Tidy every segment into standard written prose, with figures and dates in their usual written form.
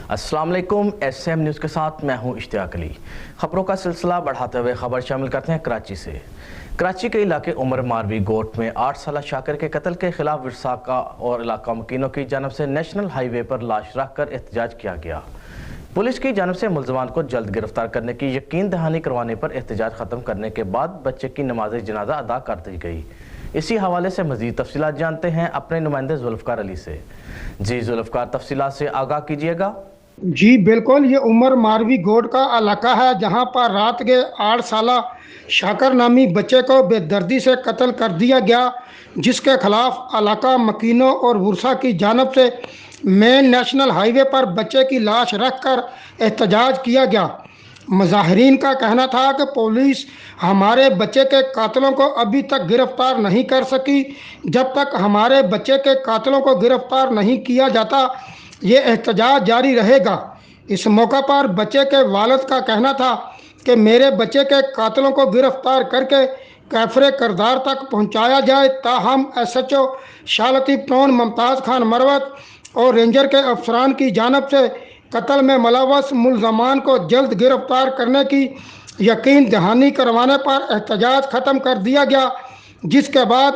السلام علیکم، S M news کے ساتھ میں ہوں اشتیاق علی۔ خبروں کا سلسلہ بڑھاتے ہوئے خبر شامل کرتے ہیں کراچی سے۔ کراچی کے علاقے عمر ماروی گوٹ میں 8 سالہ شاکر کے قتل کے خلاف ورثاء اور علاقہ مکینوں کی جانب سے نیشنل ہائی وے پر لاش رکھ کر احتجاج کیا گیا۔ پولیس کی جانب سے ملزمان کو جلد گرفتار کرنے کی یقین دہانی کروانے پر احتجاج ختم کرنے کے بعد بچے کی نماز جنازہ ادا کر دی گئی۔ اسی حوالے سے مزید تفصیلات جانتے ہیں اپنے نمائندے ذوالفقار علی سے۔ جی ذوالفقار، تفصیلات سے آگاہ کیجیے گا۔ جی بالکل، یہ عمر ماروی گوٹ کا علاقہ ہے جہاں پر رات کے 8 سالہ شاکر نامی بچے کو بے دردی سے قتل کر دیا گیا، جس کے خلاف علاقہ مکینوں اور ورثاء کی جانب سے مین نیشنل ہائی وے پر بچے کی لاش رکھ کر احتجاج کیا گیا۔ مظاہرین کا کہنا تھا کہ پولیس ہمارے بچے کے قاتلوں کو ابھی تک گرفتار نہیں کر سکی۔ جب تک ہمارے بچے کے قاتلوں کو گرفتار نہیں کیا جاتا، یہ احتجاج جاری رہے گا۔ اس موقع پر بچے کے والد کا کہنا تھا کہ میرے بچے کے قاتلوں کو گرفتار کر کے کیفر کردار تک پہنچایا جائے، تاہم ایس ایچ او شاہ لطیف ٹون ممتاز خان مروت اور رینجر کے افسران کی جانب سے قتل میں ملوث ملزمان کو جلد گرفتار کرنے کی یقین دہانی کروانے پر احتجاج ختم کر دیا گیا، جس کے بعد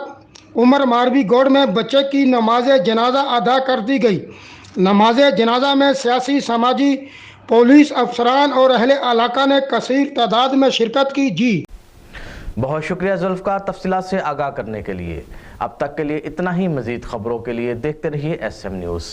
عمر ماروی گوٹ میں بچے کی نماز جنازہ ادا کر دی گئی۔ نماز جنازہ میں سیاسی، سماجی، پولیس افسران اور اہل علاقہ نے کثیر تعداد میں شرکت کی۔ جی بہت شکریہ ذوالفقار، تفصیلات سے آگاہ کرنے کے لیے۔ اب تک کے لیے اتنا ہی۔ مزید خبروں کے لیے دیکھتے رہیے ایس ایم نیوز۔